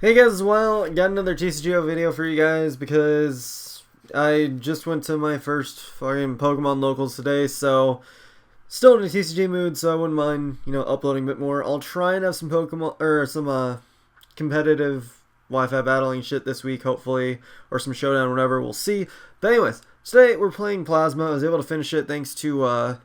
Hey guys, well, got another TCGO video for you guys because I just went to my first fucking Pokemon locals today, so still in a TCG mood, so I wouldn't mind, uploading a bit more. I'll try and have some Pokemon, or some, competitive Wi-Fi battling shit this week, hopefully, or some Showdown, whatever, we'll see. But anyways, today we're playing Plasma. I was able to finish it thanks to,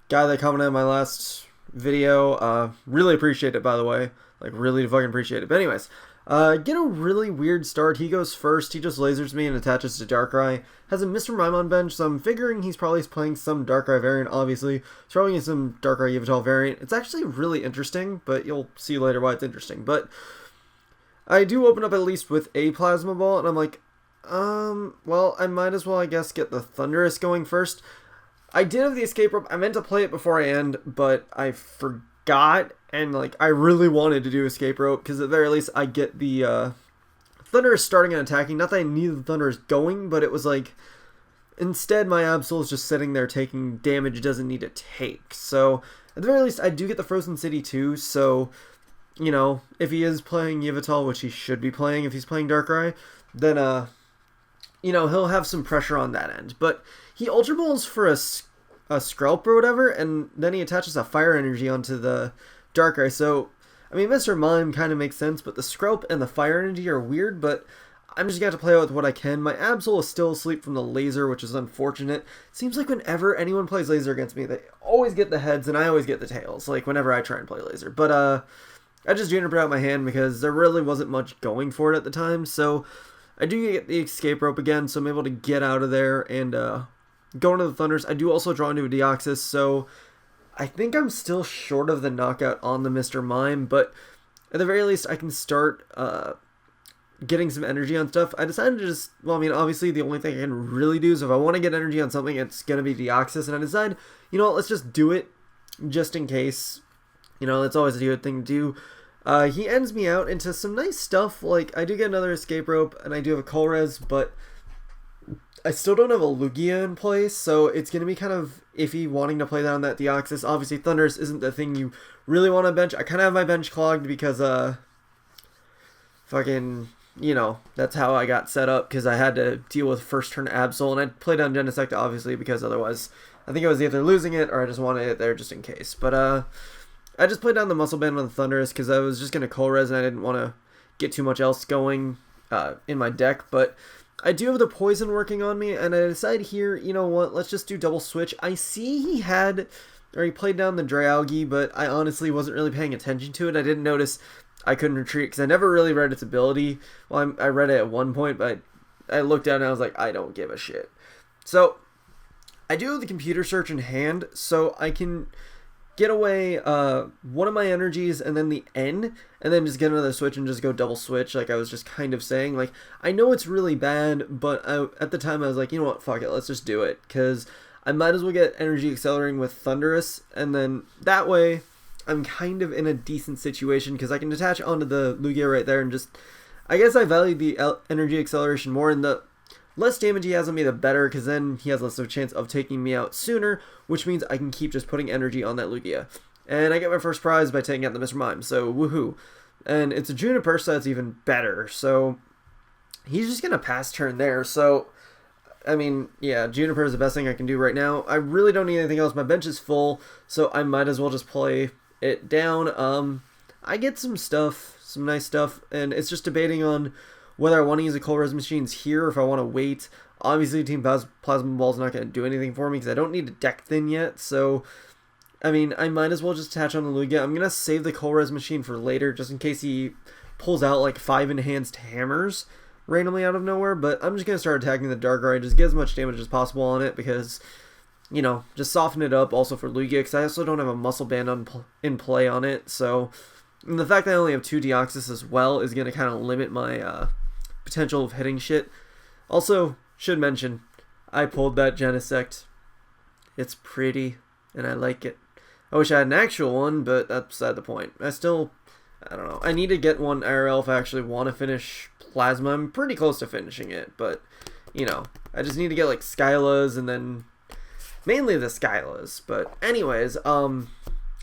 guy that commented on my last video. Really appreciate it, by the way. Like, really fucking appreciate it. But anyways, get a really weird start. He goes first. He just lasers me and attaches to Darkrai. Has a Mr. Mime on bench, so I'm figuring he's probably playing some Darkrai variant, obviously. Throwing in some Darkrai Yveltal variant. It's actually really interesting, but you'll see later why it's interesting. But I do open up at least with a Plasma Ball, and I'm like, well, I might as well, I guess, get the Thundurus going first. I did have the Escape Rope. I meant to play it before I end, but I forgot, and like I really wanted to do Escape Rope because at the very least I get the Thundurus starting and attacking. Not that I needed the Thundurus going, but it was like instead my Absol is just sitting there taking damage it doesn't need to take. So at the very least I do get the Frozen City too. So if he is playing Yveltal, which he should be playing if he's playing Darkrai, then he'll have some pressure on that end. But he Ultra Balls for a Skrelp or whatever, and then he attaches a Fire Energy onto the Darkrai. So, I mean, Mr. Mime kind of makes sense, but the Skrelp and the Fire Energy are weird, but I'm just going to have to play out with what I can. My Absol is still asleep from the laser, which is unfortunate. Seems like whenever anyone plays laser against me, they always get the heads, and I always get the tails, like whenever I try and play laser. But, I just Juniper out my hand because there really wasn't much going for it at the time, so I do get the Escape Rope again, so I'm able to get out of there and go into the Thunders. I do also draw into a Deoxys, so I think I'm still short of the knockout on the Mr. Mime, but at the very least I can start getting some energy on stuff. I decided to just, well, I mean, obviously the only thing I can really do is if I want to get energy on something, it's going to be Deoxys, and I decide, let's just do it just in case. That's always a good thing to do. He ends me out into some nice stuff. Like, I do get another Escape Rope, and I do have a Colress, but I still don't have a Lugia in place, so it's going to be kind of iffy wanting to play that on that Deoxys. Obviously, Thundurus isn't the thing you really want to bench. I kind of have my bench clogged because, that's how I got set up, because I had to deal with first turn Absol, and I played on Genesecta, obviously, because otherwise I think I was either losing it or I just wanted it there just in case. But, I just played down the Muscle Band with the Thundurus because I was just going to Colress and I didn't want to get too much else going in my deck. But I do have the Poison working on me, and I decided here, let's just do double switch. I see he played down the Dialga, but I honestly wasn't really paying attention to it. I didn't notice I couldn't retreat because I never really read its ability. Well, I read it at one point, but I looked down and I was like, I don't give a shit. So I do have the Computer Search in hand, so I can get away one of my energies and then the N, and then just get another switch and just go double switch, like I was just kind of saying. Like, I know it's really bad, but at the time I was like, you know what, fuck it, let's just do it, because I might as well get energy accelerating with Thundurus, and then that way I'm kind of in a decent situation, because I can detach onto the Lugia right there and just, I guess I value the energy acceleration more, and the less damage he has on me, the better, because then he has less of a chance of taking me out sooner, which means I can keep just putting energy on that Lugia. And I get my first prize by taking out the Mr. Mime, so woohoo. And it's a Juniper, so that's even better. So he's just going to pass turn there. So, I mean, yeah, Juniper is the best thing I can do right now. I really don't need anything else. My bench is full, so I might as well just play it down. I get some stuff, some nice stuff, and it's just debating on whether I want to use a Colress Machines here or if I want to wait. Obviously, Team Plasma Ball is not going to do anything for me because I don't need a deck thin yet. So, I mean, I might as well just attach on the Lugia. I'm going to save the Colress Machine for later just in case he pulls out like 5 enhanced hammers randomly out of nowhere. But I'm just going to start attacking the Darkrai. Just get as much damage as possible on it because, just soften it up also for Lugia because I also don't have a Muscle Band in play on it. So, and the fact that I only have 2 Deoxys as well is going to kind of limit my potential of hitting shit. Also, should mention, I pulled that Genesect. It's pretty, and I like it. I wish I had an actual one, but that's beside the point. I don't know. I need to get one IRL if I actually want to finish Plasma. I'm pretty close to finishing it, but, I just need to get, like, Skylas, and then mainly the Skylas. But anyways,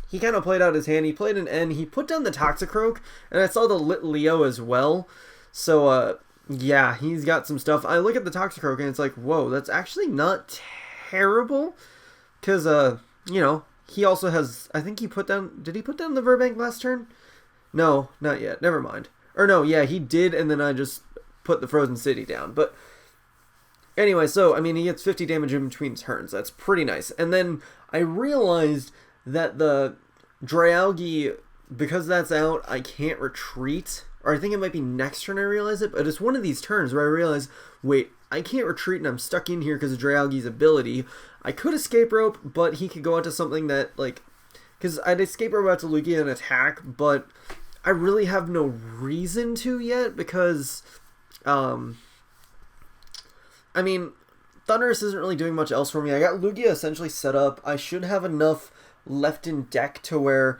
he kind of played out his hand. He played an N. He put down the Toxicroak, and I saw the Lit Leo as well. So, yeah, he's got some stuff. I look at the Toxicroak, and it's like, whoa, that's actually not terrible. Because, you know, he also has, I think he put down, did he put down the Verbank last turn? No, not yet. Never mind. Or no, yeah, he did, and then I just put the Frozen City down. But anyway, so, I mean, he gets 50 damage in between turns. That's pretty nice. And then I realized that the Dragalge, because that's out, I can't retreat. Or I think it might be next turn I realize it, but it's one of these turns where I realize, wait, I can't retreat and I'm stuck in here because of Dragalge's ability. I could escape rope, but he could go out to something that, like, because I'd escape rope out to Lugia and attack, but I really have no reason to yet because, I mean, Thundurus isn't really doing much else for me. I got Lugia essentially set up. I should have enough left in deck to where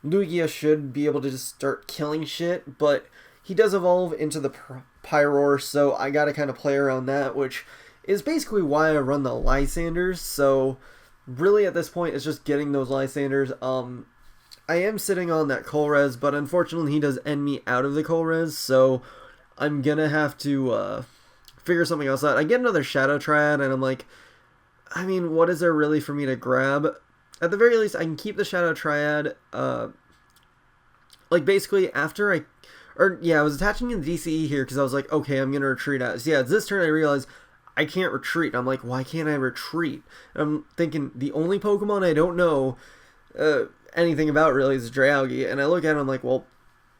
Lugia should be able to just start killing shit, but he does evolve into the Pyroar, so I gotta kind of play around that, which is basically why I run the Lysanders. So really at this point it's just getting those Lysanders. I am sitting on that Colress, but unfortunately he does end me out of the Colress, so I'm gonna have to figure something else out. I get another Shadow Triad, and I'm like, I mean, what is there really for me to grab? At the very least, I can keep the Shadow Triad, like, basically, after I was attaching in the DCE here, because I was like, okay, I'm going to retreat out. So, yeah, this turn I realized I can't retreat. I'm like, why can't I retreat? And I'm thinking, the only Pokemon I don't know anything about, really, is Dragalge, and I look at it, I'm like, well,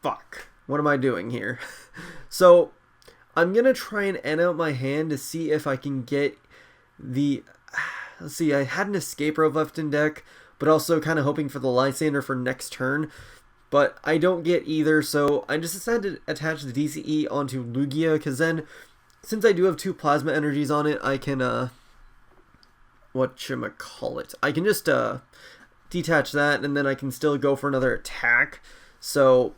fuck, what am I doing here? So, I'm going to try and end out my hand to see if I can get the... Let's see, I had an Escape Rope left in deck, but also kind of hoping for the Lysander for next turn. But I don't get either, so I just decided to attach the DCE onto Lugia, because then, since I do have 2 Plasma Energies on it, I can, whatchamacallit, I can just, detach that, and then I can still go for another attack. So,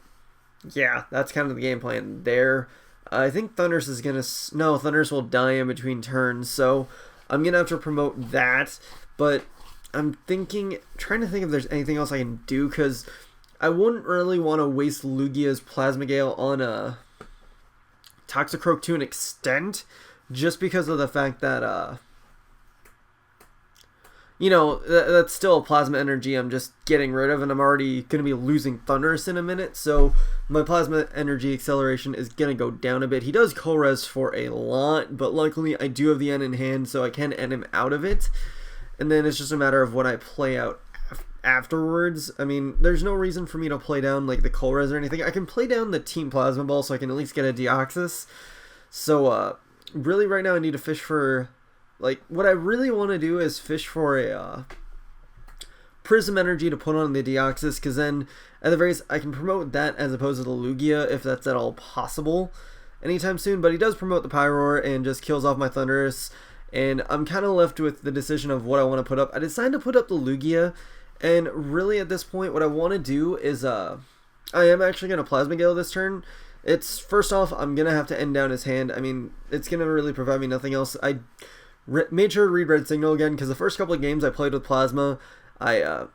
yeah, that's kind of the game plan there. I think Thundurus is gonna, no, Thundurus will die in between turns, so I'm going to have to promote that, but I'm trying to think if there's anything else I can do, because I wouldn't really want to waste Lugia's Plasma Gale on a Toxicroak to an extent, just because of the fact that, you know, that's still a Plasma Energy I'm just getting rid of, and I'm already going to be losing Thundurus in a minute, so my Plasma Energy acceleration is going to go down a bit. He does Colress for a lot, but luckily I do have the N in hand, so I can end him out of it, and then it's just a matter of what I play out afterwards. I mean, there's no reason for me to play down, like, the Colress or anything. I can play down the Team Plasma Ball, so I can at least get a Deoxys. So, really right now I need to fish for... Like, what I really want to do is fish for a Prism Energy to put on the Deoxys, because then, at the very least, I can promote that as opposed to the Lugia, if that's at all possible anytime soon. But he does promote the Pyroar and just kills off my Thundurus, and I'm kind of left with the decision of what I want to put up. I decided to put up the Lugia, and really at this point, what I want to do is, I am actually going to Plasma Gale this turn. It's, first off, I'm going to have to end down his hand. I mean, it's going to really provide me nothing else. I made sure to read Red Signal again, because the first couple of games I played with Plasma, I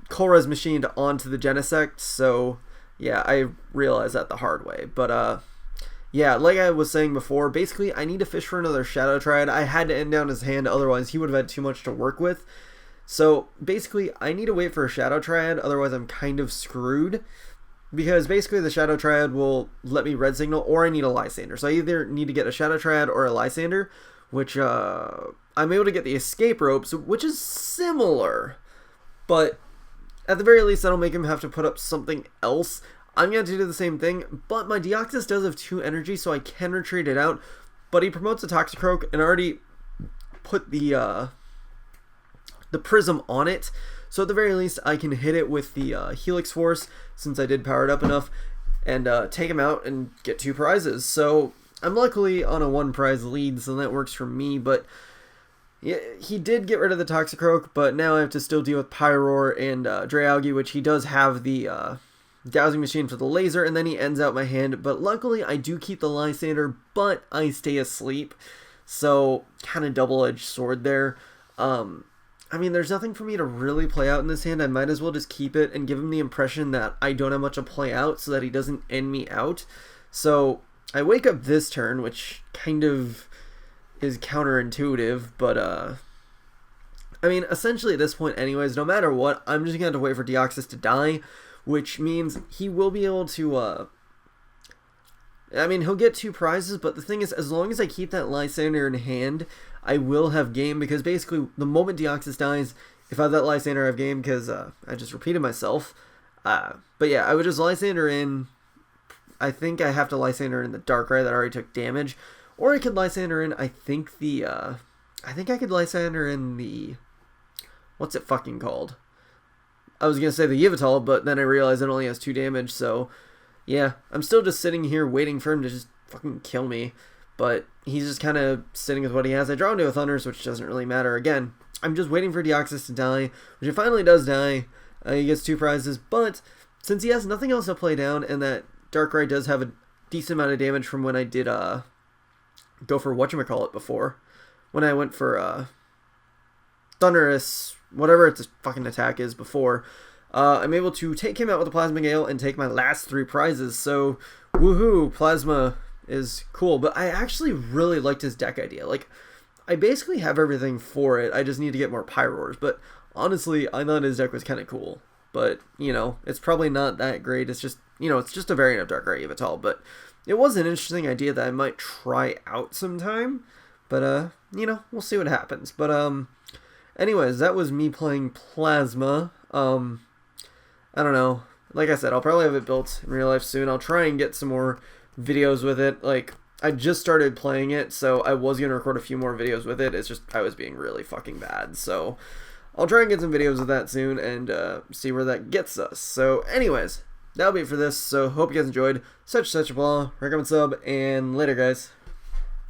Colress machined onto the Genesect, so yeah, I realized that the hard way. But yeah, like I was saying before, basically I need to fish for another Shadow Triad. I had to end down his hand, otherwise he would have had too much to work with. So basically I need to wait for a Shadow Triad, otherwise I'm kind of screwed. Because basically the Shadow Triad will let me Red Signal, or I need a Lysander. So I either need to get a Shadow Triad or a Lysander, which I'm able to get the Escape Ropes, which is similar. But at the very least, that'll make him have to put up something else. I'm going to do the same thing, but my Deoxys does have 2 energy, so I can retreat it out. But he promotes a Toxicroak, and already put the Prism on it. So at the very least, I can hit it with the Helix Force, since I did power it up enough, and take him out and get 2 prizes. So I'm luckily on a 1 prize lead, so that works for me, but yeah, he did get rid of the Toxicroak, but now I have to still deal with Pyroar and Dragalge, which he does have the Dowsing Machine for the laser, and then he ends out my hand. But luckily, I do keep the Lysander, but I stay asleep, so kind of double-edged sword there. I mean, there's nothing for me to really play out in this hand. I might as well just keep it and give him the impression that I don't have much to play out so that he doesn't end me out. So I wake up this turn, which kind of is counterintuitive, but I mean, essentially at this point anyways, no matter what, I'm just going to have to wait for Deoxys to die, which means he will be able to, I mean, he'll get 2 prizes, but the thing is, as long as I keep that Lysander in hand, I will have game, because basically, the moment Deoxys dies, if I have that Lysander, I have game, because I just repeated myself. But yeah, I would just Lysander in. I think I have to Lysander in the Darkrai that already took damage, or I could Lysander in, I think I could Lysander in the, what's it fucking called? I was going to say the Yveltal, but then I realized it only has 2 damage, so yeah, I'm still just sitting here waiting for him to just fucking kill me. But he's just kind of sitting with what he has. I draw into a Thundurus, which doesn't really matter. Again, I'm just waiting for Deoxys to die, which it finally does die. He gets 2 prizes, but since he has nothing else to play down, and that Darkrai does have a decent amount of damage from when I did go for whatchamacallit before. When I went for Thundurus, whatever its fucking attack is before, I'm able to take him out with a Plasma Gale and take my last 3 prizes. So, woohoo, Plasma is cool. But I actually really liked his deck idea. Like, I basically have everything for it. I just need to get more Pyroars. But honestly, I thought his deck was kind of cool. But, you know, it's probably not that great. It's just, you know, it's just a variant of Darkrai Yveltal. But it was an interesting idea that I might try out sometime. But, you know, we'll see what happens. But, anyways, that was me playing Plasma. I don't know. Like I said, I'll probably have it built in real life soon. I'll try and get some more videos with it. Like, I just started playing it, so I was going to record a few more videos with it. It's just, I was being really fucking bad. So, I'll try and get some videos of that soon and see where that gets us. So, anyways, that'll be it for this. So, hope you guys enjoyed. Such a blah. Recommend sub, and later, guys.